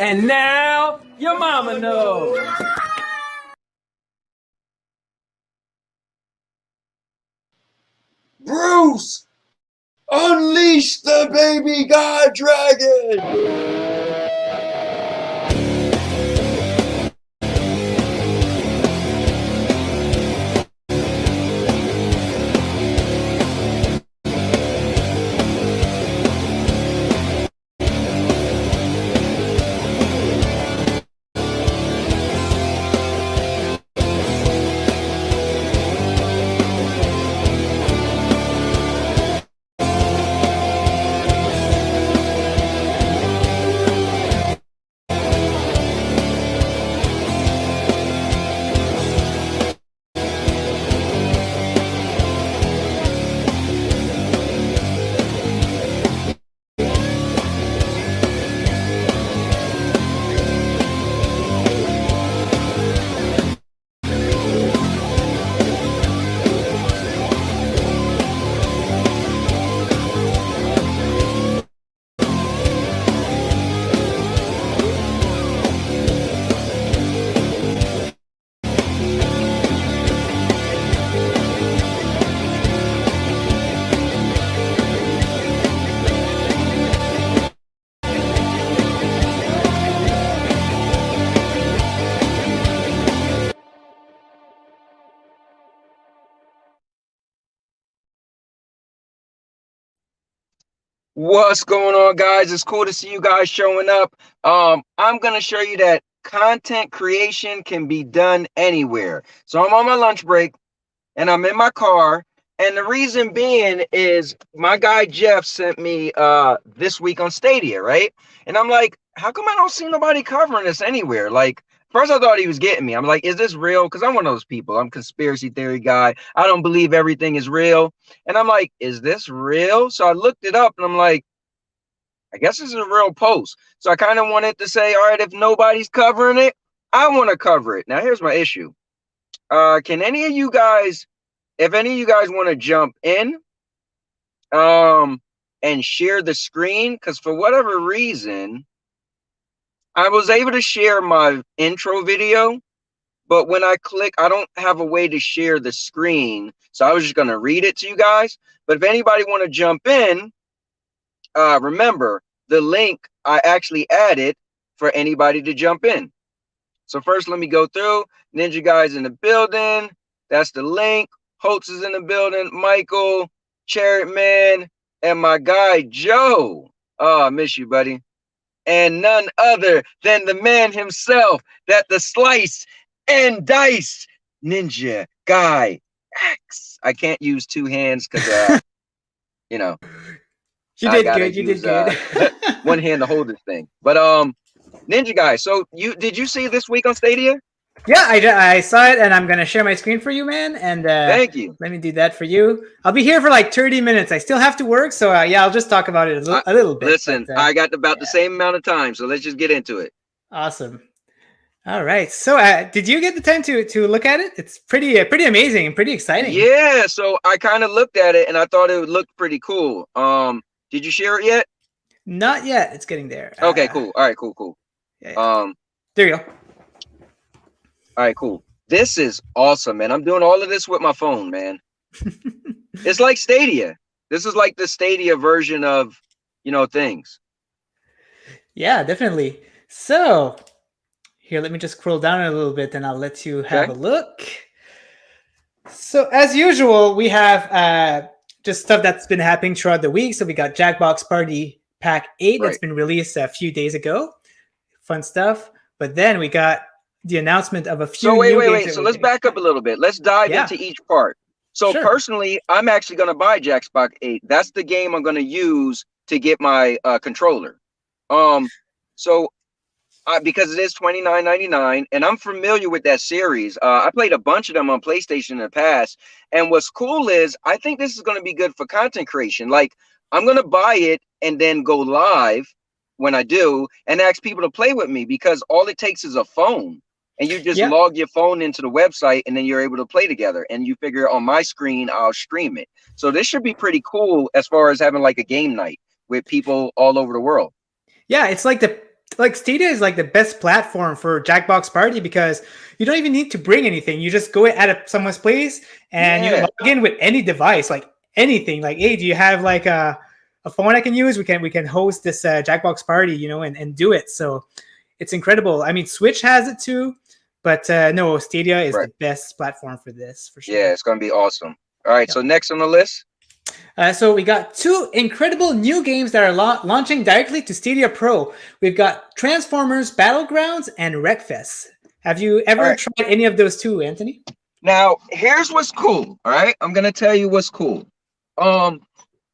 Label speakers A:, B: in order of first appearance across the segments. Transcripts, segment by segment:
A: And now, your mama knows.
B: Bruce, unleash the baby god dragon! What's going on, guys? It's cool to see you guys showing up. I'm going to show you that content creation can be done anywhere. So I'm on my lunch break and I'm in my car. And the reason being is my guy Jeff sent me this week on Stadia, right? And I'm like, how come I don't see nobody covering this anywhere? Like, first I thought he was getting me. I'm like, is this real? Because I'm one of those people. I'm a conspiracy theory guy. I don't believe everything is real. And I'm like, is this real? So I looked it up and I'm like, I guess this is a real post. So I kind of wanted to say, all right, if nobody's covering it, I want to cover it. Now, here's my issue. Can any of you guys, if any of you guys want to jump in and share the screen, because for whatever reason, I was able to share my intro video, but when I click, I don't have a way to share the screen. So I was just going to read it to you guys. But if anybody want to jump in, remember, the link I actually added for anybody to jump in. So first, let me go through. Ninja Guy's in the building. That's the link. Holtz is in the building. Michael, Chariot Man, and my guy, Joe. Oh, I miss you, buddy. And none other than the man himself, that the slice and dice Ninja Guy X. I can't use two hands because, you know.
C: You did good. You did good.
B: One hand to hold this thing. But Ninja Guy, so did you see this week on Stadia?
C: Yeah, I saw it, and I'm gonna share my screen for you, man. And
B: thank you.
C: Let me do that for you. I'll be here for like 30 minutes. I still have to work, so yeah, I'll just talk about it a little bit.
B: Listen, but, I got about the same amount of time, so let's just get into it.
C: Awesome. All right. So, did you get the time to look at it? It's pretty amazing and pretty exciting.
B: Yeah. So I kind of looked at it, and I thought it looked pretty cool. Did you share it yet?
C: Not yet. It's getting there.
B: Okay, cool. All right, cool.
C: Yeah. There you go.
B: All right, cool. This is awesome, man. I'm doing all of this with my phone, man. It's like Stadia. This is like the Stadia version of, things.
C: Yeah, definitely. So here, let me just scroll down a little bit and I'll let you have a look. So as usual, we have just stuff that's been happening throughout the week. So we got Jackbox Party Pack 8 that's been released a few days ago. Fun stuff. But then we got the announcement of a few new games.
B: Wait. So let's back up a little bit. Let's dive into each part. So personally, I'm actually going to buy Jackbox 8. That's the game I'm going to use to get my controller. Because it is $29.99, and I'm familiar with that series. I played a bunch of them on PlayStation in the past. And what's cool is I think this is going to be good for content creation. Like, I'm going to buy it and then go live when I do and ask people to play with me, because all it takes is a phone. And you just log your phone into the website, and then you're able to play together. And you figure on my screen, I'll stream it. So this should be pretty cool as far as having like a game night with people all over the world.
C: Yeah, it's like the like Stadia is like the best platform for Jackbox Party because you don't even need to bring anything. You just go at someone's place and you
B: Yeah,
C: log in with any device, like anything. Like, hey, do you have like a phone I can use? We can host this Jackbox Party, you know, and do it. So it's incredible. I mean, Switch has it too, but no, Stadia is
B: right.
C: the best platform for this for sure.
B: Yeah, it's gonna be awesome. All right,
C: Yep.
B: so next on the list.
C: So we got two incredible new games that are launching directly to Stadia Pro. We've got Transformers Battlegrounds and Wreckfest. Have you ever tried any of those two, Anthony?
B: Now, here's what's cool. All right, I'm gonna tell you what's cool.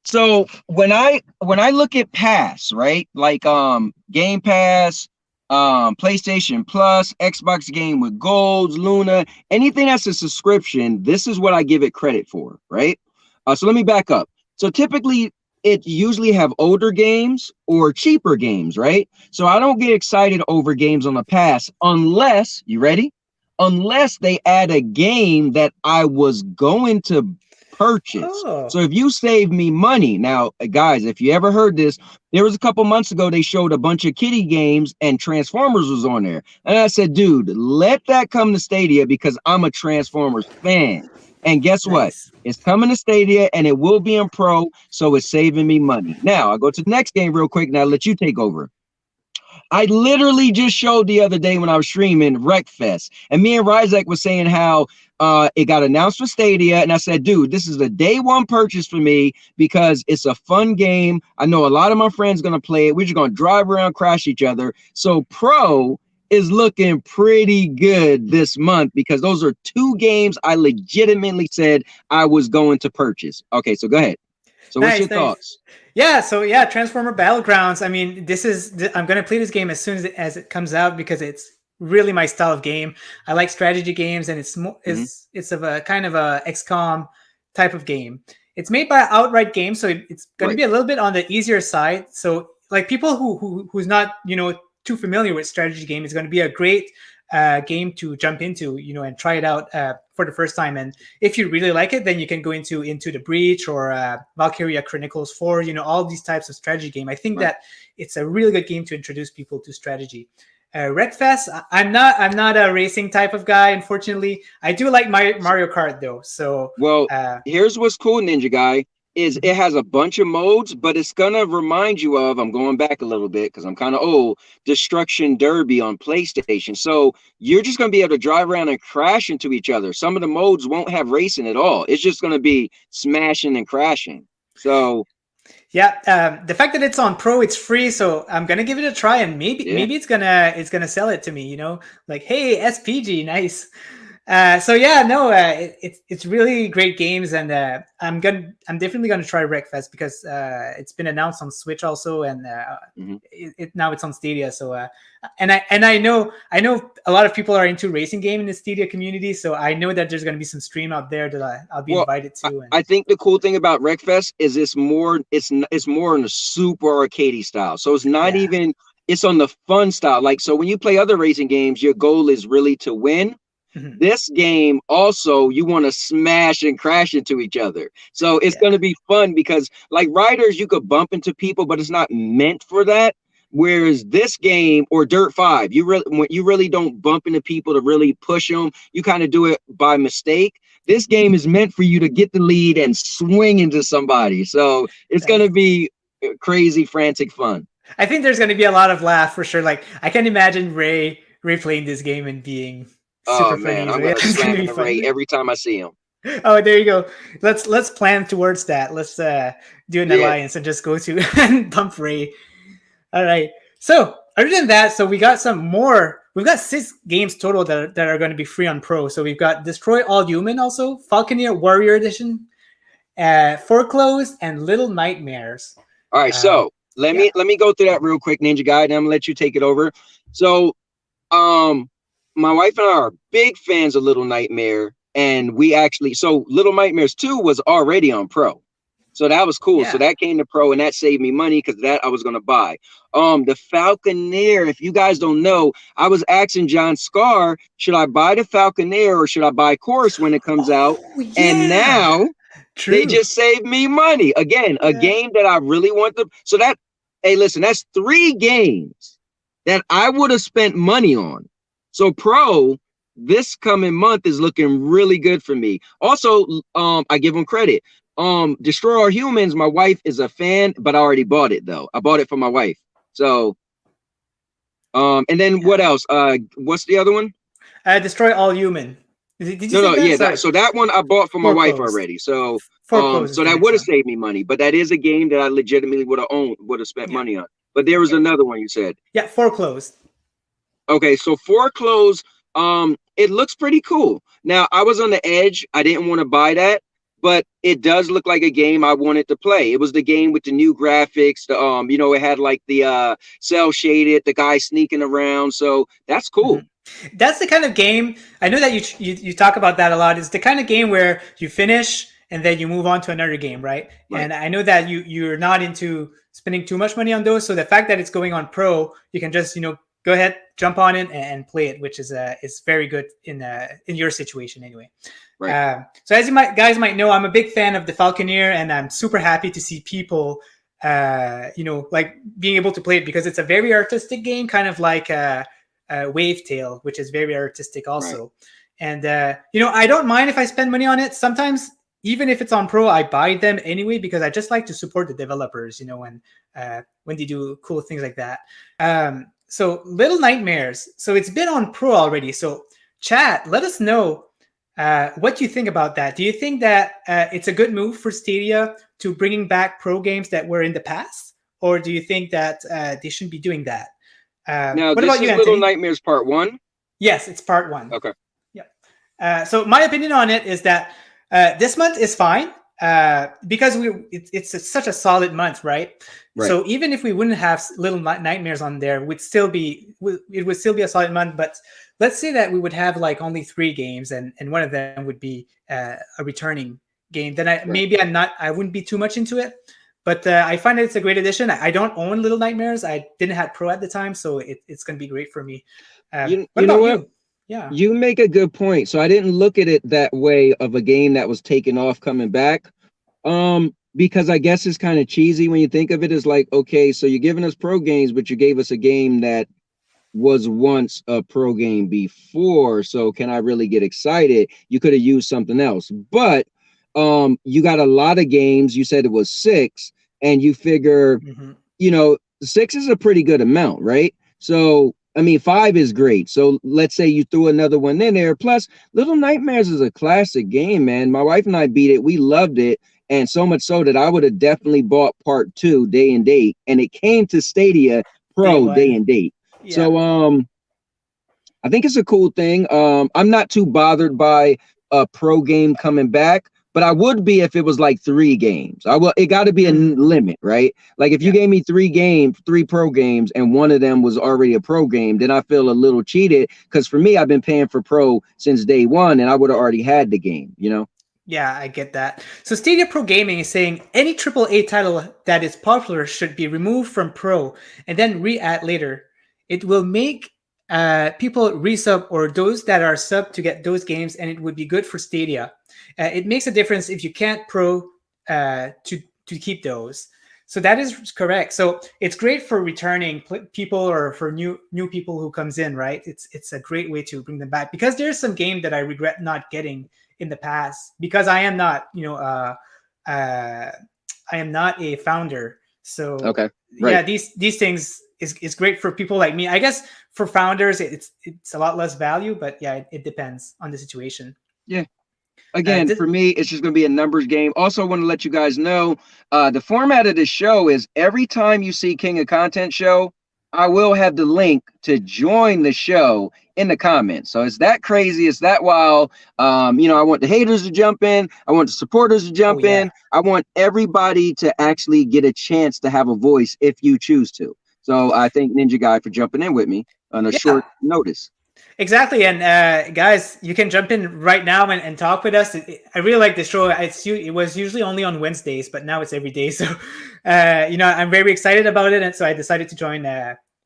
B: So when I look at Pass, right, like Game Pass, PlayStation Plus, Xbox Game with Golds, Luna, anything that's a subscription, this is what I give it credit for, right? So let me back up. So typically it usually have older games or cheaper games, right? So I don't get excited over games on the Pass unless, you ready? Unless they add a game that I was going to purchase.
C: Oh.
B: So if you save me money, now guys, if you ever heard this, there was a couple months ago they showed a bunch of kiddie games and Transformers was on there, and I said, dude, let that come to Stadia because I'm a Transformers fan. And guess what? It's coming to Stadia and it will be in Pro, so it's saving me money. Now I'll go to the next game real quick and I'll let you take over. I literally just showed the other day when I was streaming Wreckfest, and me and Ryzek was saying how it got announced for Stadia, and I said, dude, this is a day one purchase for me because it's a fun game. I know a lot of my friends gonna play it. We're just gonna drive around, crash each other. So Pro is looking pretty good this month because those are two games I legitimately said I was going to purchase. Okay, so go ahead. So what's your thoughts?
C: Yeah, so yeah, Transformer Battlegrounds. I mean, I'm going to play this game as soon as it comes out because it's really my style of game. I like strategy games, and it's it's of a kind of a XCOM type of game. It's made by Outright Games, so it's going to be a little bit on the easier side. So like people who's not, you know, too familiar with strategy game, is going to be a great game to jump into, you know, and try it out for the first time. And if you really like it, then you can go into the Breach or Valkyria Chronicles 4, you know, all these types of strategy game. I think that it's a really good game to introduce people to strategy. Wreckfest, I'm not a racing type of guy, unfortunately. I do like Mario Kart though. So
B: well, here's what's cool, Ninja Guy, is it has a bunch of modes, but it's gonna remind you of, I'm going back a little bit because I'm kind of old, Destruction Derby on PlayStation. So you're just gonna be able to drive around and crash into each other. Some of the modes won't have racing at all. It's just gonna be smashing and crashing. So
C: yeah, the fact that it's on Pro, it's free, so I'm gonna give it a try, and maybe it's gonna sell it to me, you know, like, hey, SPG, nice. So yeah, no, it's really great games, and I'm definitely gonna try Wreckfest because it's been announced on Switch also, and now it's on Stadia. So and I know a lot of people are into racing game in the Stadia community, so I know that there's gonna be some stream out there that I'll be invited to.
B: I think the cool thing about Wreckfest is it's more in the super arcadey style. So it's not even, it's on the fun style. Like, so when you play other racing games, your goal is really to win. This game also, you want to smash and crash into each other. So it's going to be fun because like riders, you could bump into people, but it's not meant for that. Whereas this game or Dirt 5, you really don't bump into people to really push them. You kind of do it by mistake. This game is meant for you to get the lead and swing into somebody. So it's going to be crazy, frantic fun.
C: I think there's going to be a lot of laugh for sure. Like I can imagine Ray playing this game and being super
B: man,
C: funny.
B: I'm gonna slam into Ray every time I see him.
C: Oh, there you go. Let's plan towards that. Let's do an alliance and just go to and bump Ray. All right. So other than that, so we got some more. We've got 6 games total that are going to be free on Pro. So we've got Destroy All Human, also Falconeer Warrior Edition, Foreclosed, and Little Nightmares.
B: All right. So let me go through that real quick, Ninja Guy, and I'm gonna let you take it over. So my wife and I are big fans of Little Nightmare, and we actually, so Little Nightmares 2 was already on Pro. So that was cool. So that came to Pro, and that saved me money because that I was going to buy. The Falconeer, if you guys don't know, I was asking John Scar, should I buy the Falconeer or should I buy Chorus when it comes out? Yeah. And now they just saved me money. Again, a game that I really want to. So that, hey, listen, that's 3 games that I would have spent money on. So Pro this coming month is looking really good for me. Also, I give them credit. Destroy All Humans, my wife is a fan, but I already bought it though. I bought it for my wife. So and then what else? What's the other one?
C: Destroy All Human. Did you
B: No,
C: say
B: that? So that one I bought for my wife already. So so that would have saved me money. But that is a game that I legitimately would have spent money on. But there was another one you said.
C: Yeah, Foreclosed.
B: Okay, so Foreclosed, it looks pretty cool. Now I was on the edge. I didn't want to buy that, but it does look like a game I wanted to play. It was the game with the new graphics. The you know, it had like the cell shaded, the guy sneaking around. So that's cool.
C: That's the kind of game, I know that you talk about that a lot. It's the kind of game where you finish and then you move on to another game, right? And I know that you're not into spending too much money on those. So the fact that it's going on Pro, you can just, you know, go ahead, jump on it and play it, which is very good in your situation anyway. Right. So as you guys might know, I'm a big fan of the Falconeer, and I'm super happy to see people, you know, like being able to play it, because it's a very artistic game, kind of like Wavetail, which is very artistic also. And you know, I don't mind if I spend money on it. Sometimes, even if it's on Pro, I buy them anyway, because I just like to support the developers, you know, when they do cool things like that. So Little Nightmares. So it's been on Pro already. So chat, let us know what you think about that. Do you think that it's a good move for Stadia to bringing back Pro games that were in the past, or do you think that they shouldn't be doing that?
B: Now, what about you, Anthony? Little Nightmares Part 1?
C: Yes, it's Part 1.
B: Okay.
C: Yeah. So my opinion on it is that this month is fine because it's such a solid month, right? So even if we wouldn't have Little Nightmares on there, it would still be a solid month. But let's say that we would have like only 3 games, and one of them would be a returning game. Then I wouldn't be too much into it. But I find that it's a great addition. I don't own Little Nightmares. I didn't have Pro at the time, so it's going to be great for me.
B: You know what? Yeah, you make a good point. So I didn't look at it that way, of a game that was taken off coming back. Because I guess it's kind of cheesy when you think of it as like, okay, so you're giving us Pro games, but you gave us a game that was once a Pro game before. So can I really get excited? You could have used something else. But you got a lot of games. You said it was 6, and you figure, you know, 6 is a pretty good amount, right? So I mean, 5 is great. So let's say you threw another one in there. Plus, Little Nightmares is a classic game, man. My wife and I beat it. We loved it. And so much so that I would have definitely bought Part 2 day and date. And it came to Stadia Pro day and date. Yeah. So I think it's a cool thing. I'm not too bothered by a Pro game coming back, but I would be if it was like 3 games. It got to be a limit, right? Like if you gave me 3 Pro games, and one of them was already a Pro game, then I feel a little cheated, because for me, I've been paying for Pro since day one, and I would have already had the game, you know?
C: Yeah, I get that. So Stadia Pro Gaming is saying any AAA title that is popular should be removed from Pro and then re-add later. It will make people resub, or those that are sub to get those games, and it would be good for Stadia. It makes a difference if you can't Pro to keep those. So that is correct. So it's great for returning people, or for new people who comes in, right? It's a great way to bring them back, because there's some game that I regret not getting in the past, because I am not, you know, I am not a founder. So yeah, these things is great for people like me. I guess for founders, it's a lot less value, but yeah, it depends on the situation.
B: Yeah. Again, for me, it's just going to be a numbers game. Also, I want to let you guys know, the format of this show is every time you see King of Content show, I will have the link to join the show in the comments. So it's that crazy. It's that wild. You know, I want the haters to jump in. I want the supporters to jump in. I want everybody to actually get a chance to have a voice if you choose to. So I thank Ninja Guy for jumping in with me on a short notice.
C: Exactly. And guys, you can jump in right now and talk with us. I really like the show. It was usually only on Wednesdays, but now it's every day. So, you know, I'm very excited about it. And so I decided to join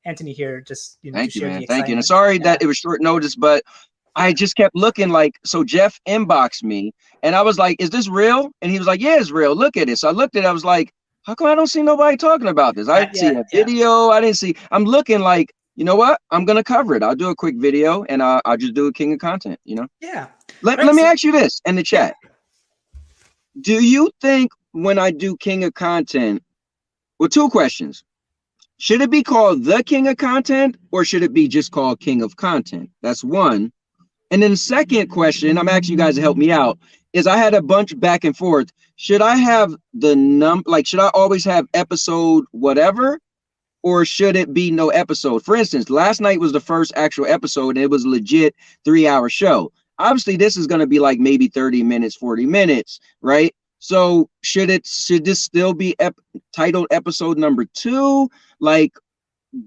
C: Anthony here. Just, you know,
B: thank you, man. Thank you. And sorry that it was short notice, but I just kept looking like, so Jeff inboxed me and I was like, is this real? And he was like, yeah, it's real. Look at it. So I looked at it. I was like, how come I don't see nobody talking about this? I didn't see a video. I didn't see. I'm looking like, you know what? I'm gonna cover it. I'll do a quick video, and I'll just do a king of content. You know.
C: Yeah.
B: Let me ask you this in the chat. Do you think when I do king of content, well, two questions. Should it be called the king of content, or should it be just called king of content? That's one. And then the second question, I'm asking you guys to help me out, is I had a bunch back and forth. Should I have the should I always have episode whatever, or should it be no episode? For instance, last night was the first actual episode, and it was a legit 3-hour show. Obviously, this is going to be like maybe 30 minutes, 40 minutes, right? So should this still be titled episode number 2? Like,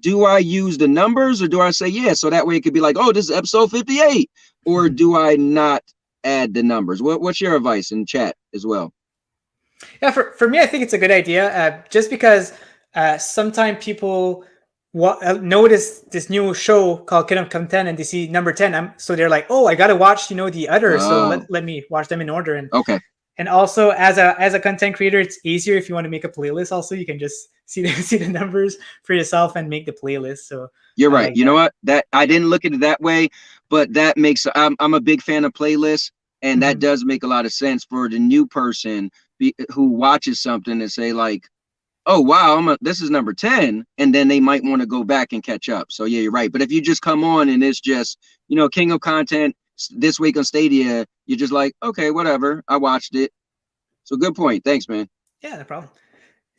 B: do I use the numbers, or do I say, yeah, so that way it could be like, oh, this is episode 58, or do I not add the numbers? What's your advice in chat as well?
C: Yeah, for me, I think it's a good idea, just because sometimes people notice this new show called King of Content, and they see number 10, so they're like, oh, I gotta watch the others, so let me watch them in order. And
B: okay.
C: And also, as a content creator, it's easier if you want to make a playlist. Also, you can just see the numbers for yourself and make the playlist. So
B: you're right. You know what? That I didn't look at it that way, but that makes I'm a big fan of playlists, and that does make a lot of sense for the new person who watches something and say like, oh wow, this is number 10, and then they might want to go back and catch up. So yeah, you're right. But if you just come on and it's just king of content this week on Stadia, you're just like, okay, whatever, I watched it. So good point. Thanks, man.
C: Yeah, no problem.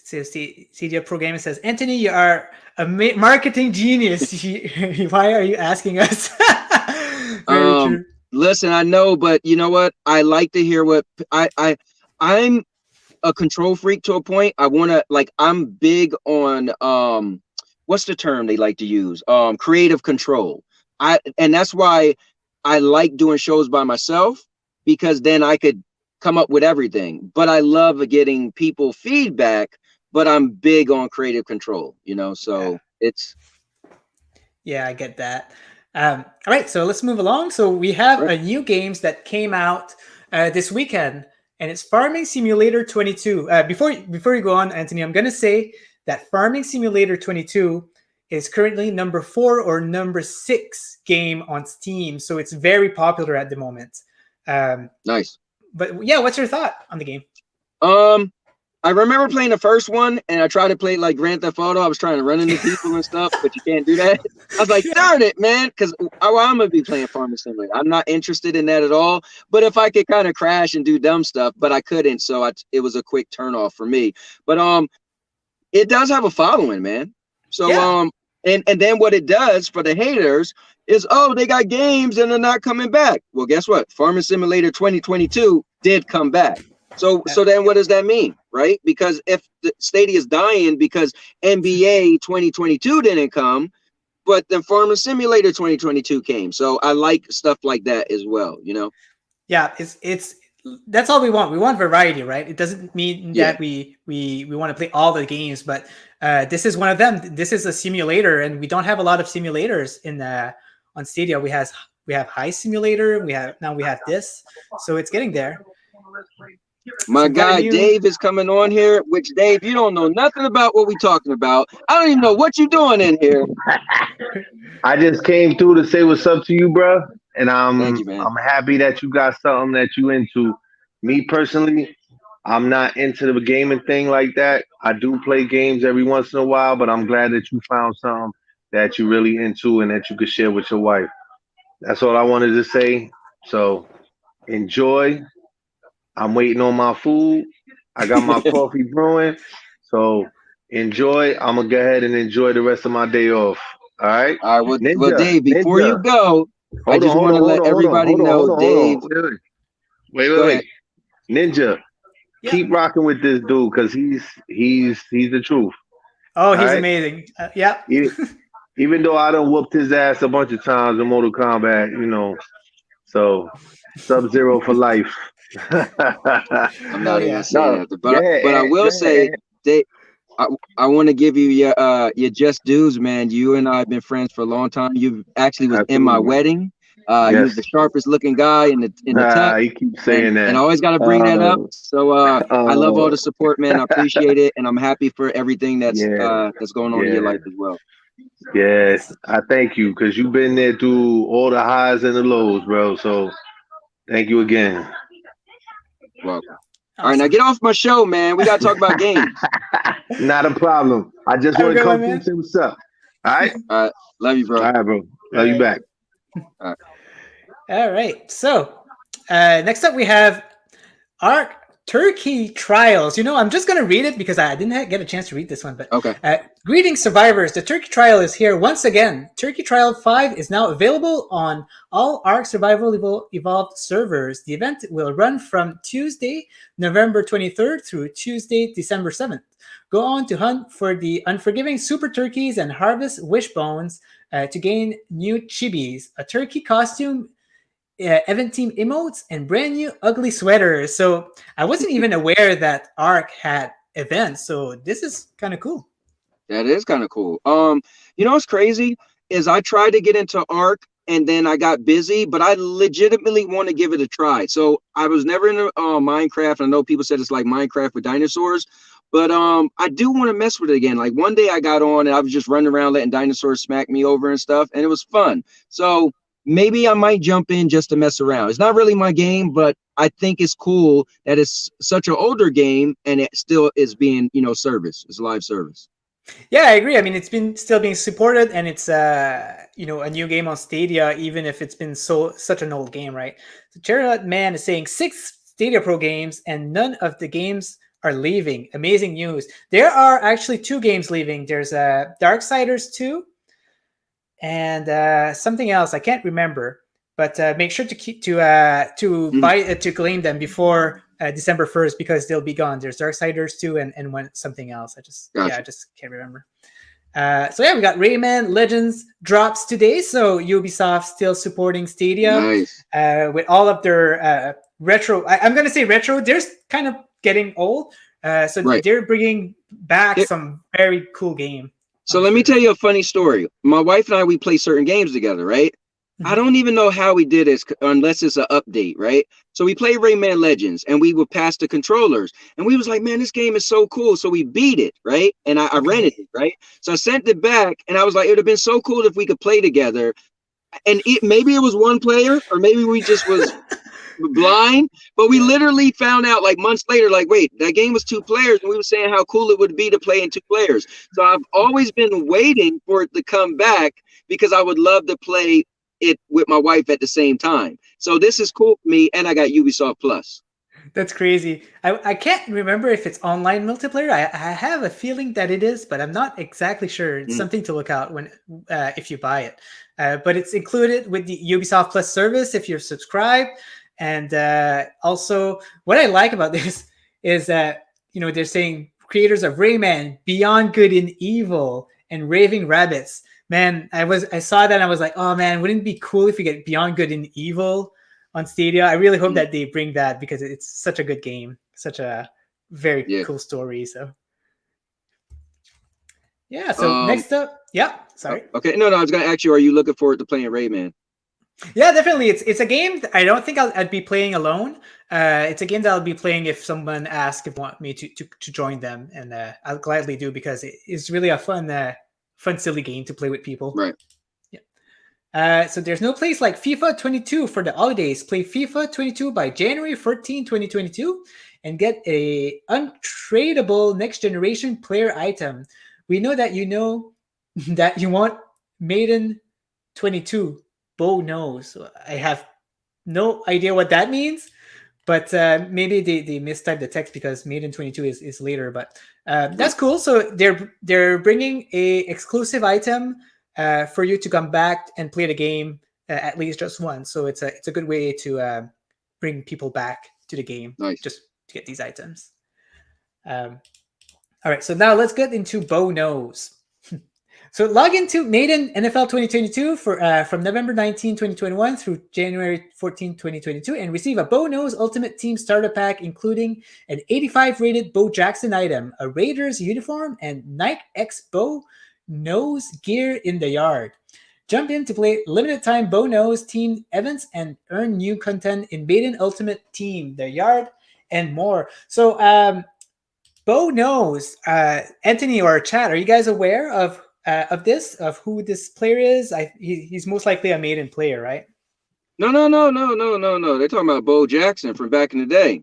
C: It says Stadia Pro Gaming says, Anthony, you are a marketing genius. Why are you asking us? Very true.
B: Listen, I know, but you know what? I like to hear what I'm a control freak to a point. I want to, like, I'm big on what's the term they like to use? Creative control. And that's why I like doing shows by myself, because then I could come up with everything. But I love getting people feedback, but I'm big on creative control, so it's.
C: Yeah, I get that. All right, so let's move along. So we have a new games that came out this weekend, and it's Farming Simulator 22. Before you go on, Anthony, I'm going to say that Farming Simulator 22 is currently number 4 or number 6 game on Steam. So it's very popular at the moment.
B: Nice.
C: But yeah, what's your thought on the game?
B: I remember playing the first one, and I tried to play like Grand Theft Auto. I was trying to run into people and stuff, but you can't do that. I was like, darn it, man, because I'm going to be playing Farming Simulator. I'm not interested in that at all. But if I could kind of crash and do dumb stuff, but I couldn't, so it was a quick turn off for me. But it does have a following, man. So yeah. And then what it does for the haters is, oh, they got games and they're not coming back. Well, guess what? Farming Simulator 2022 did come back. So then what does that mean, right? Because if the Stadia is dying because NBA 2022 didn't come, but then Farming Simulator 2022 came. So I like stuff like that as well,
C: Yeah, it's that's all we want. We want variety, right? It doesn't mean that we want to play all the games, but this is one of them. This is a simulator, and we don't have a lot of simulators on Stadia. We have High Simulator. We have this, so it's getting there.
B: My guy Dave is coming on here. Which, Dave, you don't know nothing about what we're talking about. I don't even know what you're doing in here.
D: I just came through to say what's up to you, bro. And
B: Thank you, man.
D: I'm happy that you got something that you into. Me personally, I'm not into the gaming thing like that. I do play games every once in a while, but I'm glad that you found something that you're really into and that you could share with your wife. That's all I wanted to say. So enjoy. I'm waiting on my food. I got my coffee brewing. So enjoy. I'm going to go ahead and enjoy the rest of my day off. All right?
B: All right. Well, Dave, before you go, I just want to let everybody know, Dave.
D: Wait. Ninja, keep rocking with this dude because he's the truth.
C: Oh, he's amazing. Yeah.
D: Even though I done whooped his ass a bunch of times in Mortal Kombat, so Sub-Zero for life.
B: I'm not even saying that, but I will say, Dave, I want to give you your just dues, man. You and I have been friends for a long time. You actually was in my wedding. He was the sharpest looking guy in the tech.
D: He keeps saying that.
B: And I always got to bring that up. So I love all the support, man. I appreciate it, and I'm happy for everything that's going on in your life as well.
D: Yes, I thank you because you've been there through all the highs and the lows, bro. So thank you again.
B: Welcome. All right, now
C: Awesome.
B: get off my show, man. We got to talk about games.
D: Not a problem. I just
C: Have a
D: want to
C: good one,
D: come through
C: man.
D: and say what's up. All right.
B: All right, love you, bro.
D: All right, bro.
C: All
D: Love you
C: right.
D: back.
B: All right.
C: All right. So next up we have Arc Turkey Trials. You know, I'm just going to read it because I didn't get a chance to read this one. But
B: Okay.
C: greetings, survivors. The Turkey Trial is here once again. Turkey Trial 5 is now available on all Arc Survival Evolved servers. The event will run from Tuesday, November 23rd through Tuesday, December 7th. Go on to hunt for the unforgiving super turkeys and harvest wishbones to gain new chibis, a turkey costume, event team emotes, and brand new ugly sweaters. So I wasn't even aware that Arc had events. So this is kind of cool.
B: That is kind of cool. You know what's crazy is I tried to get into Arc and then I got busy, but I legitimately want to give it a try. So I was never into Minecraft. I know people said it's like Minecraft with dinosaurs, but I do want to mess with it again. Like one day I got on and I was just running around letting dinosaurs smack me over and stuff, and it was fun. So maybe I might jump in just to mess around. It's not really my game, but I think it's cool that it's such an older game and it still is being, service. It's live service.
C: Yeah, I agree. I mean, it's been still being supported, and it's a new game on Stadia, even if it's been such an old game, right? So Cherry Man is saying 6 Stadia Pro games, and none of the games are leaving. Amazing news. There are actually 2 games leaving. There's Darksiders 2 and something else I can't remember. But make sure to keep to claim them before December 1st because they'll be gone. There's Darksiders 2 and one something else. I just can't remember. So yeah, we got Rayman Legends drops today. So Ubisoft still supporting Stadia
B: Nice.
C: With all of their retro. I'm going to say retro. They're kind of getting old. They're bringing back some very cool game.
B: So let me tell you a funny story. My wife and I, we play certain games together, right? I don't even know how we did this unless it's an update, right? So we played Rayman Legends and we would pass the controllers and we was like, man, this game is so cool. So we beat it, right? And I rented it, right? So I sent it back and I was like, it would have been so cool if we could play together. And maybe it was one player or maybe we just was blind, but we literally found out like months later, like, wait, that game was 2 players. And we were saying how cool it would be to play in 2 players. So I've always been waiting for it to come back because I would love to play it with my wife at the same time. So this is cool for me, and I got Ubisoft Plus.
C: That's crazy. I can't remember if it's online multiplayer. I have a feeling that it is, but I'm not exactly sure. It's something to look out when if you buy it. But it's included with the Ubisoft Plus service if you're subscribed. And also, what I like about this is that they're saying creators of Rayman, Beyond Good and Evil, and Raving Rabbits. Man, I saw that and I was like, oh man, wouldn't it be cool if we get Beyond Good and Evil on Stadia? I really hope that they bring that because it's such a good game, such a very cool story. So yeah. So next up, sorry.
B: Okay, no, I was gonna ask you, are you looking forward to playing Rayman?
C: Yeah, definitely. It's a game that I don't think I'd be playing alone. It's a game that I'll be playing if someone asks if want me to join them, and I'll gladly do because it's really a fun, silly game to play with people.
B: Right.
C: Yeah. So there's no place like FIFA 22 for the holidays. Play FIFA 22 by January 14, 2022, and get a untradeable next generation player item. We know that that you want Maiden 22. Bo knows. I have no idea what that means, but maybe they mistyped the text because Maiden 22 is later. But that's cool. So they're bringing a exclusive item for you to come back and play the game at least just once. So it's a good way to bring people back to the game just to get these items. All right. So now let's get into Bo knows. So log into Maiden NFL 2022 from November 19, 2021 through January 14, 2022 and receive a Bo Knows Ultimate Team Starter Pack, including an 85 rated Bo Jackson item, a Raiders uniform, and Nike X Bo Knows gear in the yard. Jump in to play limited time Bo Knows team events and earn new content in Maiden Ultimate Team, the yard, and more. So Bo Knows, Anthony or chat, are you guys aware of of who this player is? He's most likely a maiden player, right?
B: No. They're talking about Bo Jackson from back in the day.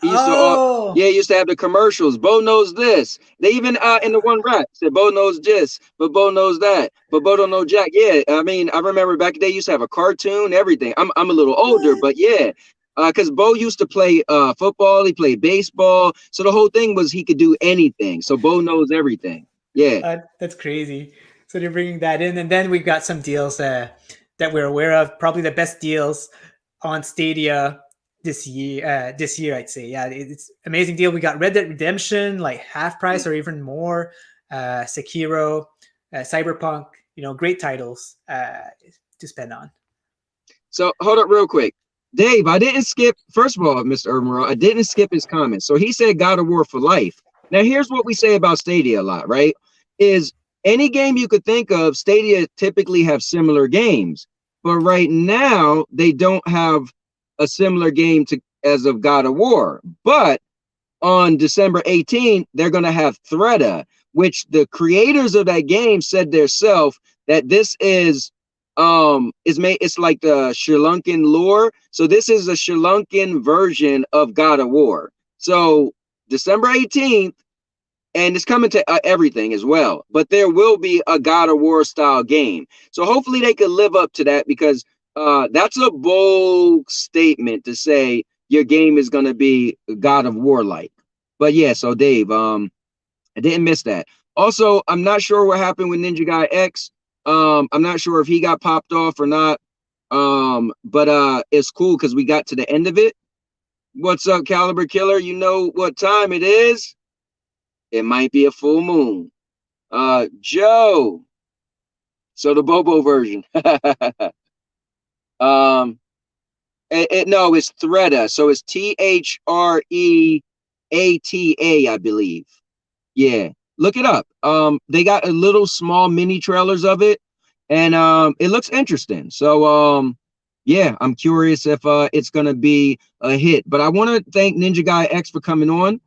B: He used to,
C: Oh,
B: he used to have the commercials. Bo knows this. They even in the one rap said Bo knows this, but Bo knows that, but Bo don't know Jack. Yeah, I mean, I remember back in the day, used to have a cartoon, everything. I'm a little older, but yeah, because Bo used to play football, he played baseball, so the whole thing was he could do anything. So Bo knows everything. Yeah.
C: that's crazy. So they're bringing that in, and then we've got some deals that we're aware of. Probably the best deals on Stadia this year. I'd say, yeah, it's amazing deal. We got Red Dead Redemption, like half price or even more. Sekiro, Cyberpunk. Great titles to spend on.
B: So hold up real quick. Dave, I didn't skip, first of all, Mr. Urban, I didn't skip his comments. So he said God of War for life. Now, here's what we say about Stadia a lot, right? Is any game you could think of, Stadia typically have similar games. But right now, they don't have a similar game to as of God of War. But on December 18th, they're going to have Threada, which the creators of that game said themselves that this is made, it's like the Sri Lankan lore. So this is a Sri Lankan version of God of War. So December 18th, and it's coming to everything as well, but there will be a God of War style game. So hopefully they could live up to that, because that's a bold statement to say your game is going to be God of War like. But yeah, so Dave, I didn't miss that. Also, I'm not sure what happened with Ninja Guy X. I'm not sure if he got popped off or not. But it's cool because we got to the end of it. What's up, Caliber Killer? You know what time it is? It might be a full moon. Joe. So the Bobo version. No, it's Threada. So it's THREATA, I believe. Yeah, look it up. They got a little small mini trailers of it, and it looks interesting. So yeah, I'm curious if it's gonna be a hit. But I want to thank Ninja Guy X for coming on.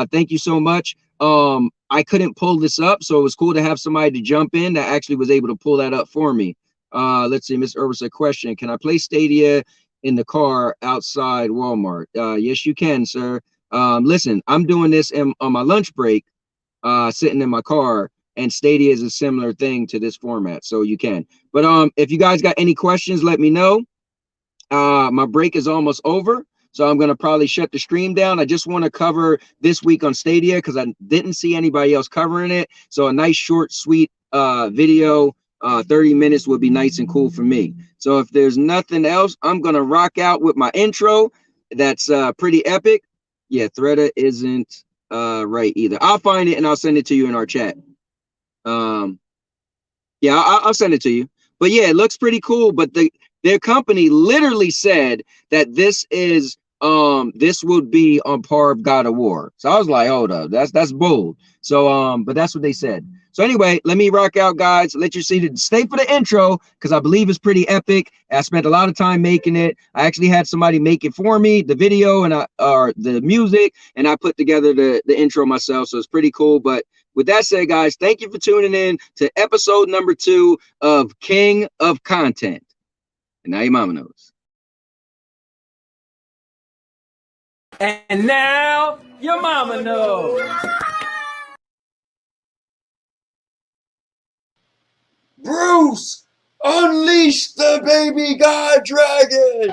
B: Thank you so much. I couldn't pull this up, so it was cool to have somebody to jump in that actually was able to pull that up for me. Let's see, Mr. Irvis, a question: can I play Stadia in the car outside Walmart? Yes, you can, sir. Listen, I'm doing this on my lunch break, sitting in my car, and Stadia is a similar thing to this format, so you can. But if you guys got any questions, let me know. My break is almost over, so I'm gonna probably shut the stream down. I just want to cover this week on Stadia because I didn't see anybody else covering it. So a nice short, sweet video, 30 minutes would be nice and cool for me. So if there's nothing else, I'm gonna rock out with my intro. That's pretty epic. Yeah, Threada isn't right either. I'll find it and I'll send it to you in our chat. Yeah, I'll send it to you. But yeah, it looks pretty cool. But their company literally said that this would be on par of God of War. So I was like, hold up, that's bold. So but that's what they said. So anyway, let me rock out, guys. Let you see stay for the intro because I believe it's pretty epic. I spent a lot of time making it. I actually had somebody make it for me, the video and or the music, and I put together the intro myself. So it's pretty cool. But with that said, guys, thank you for tuning in to episode number 2 of King of Content. And now your mama knows.
A: And now your mama knows.
B: Bruce, unleash the baby god dragon!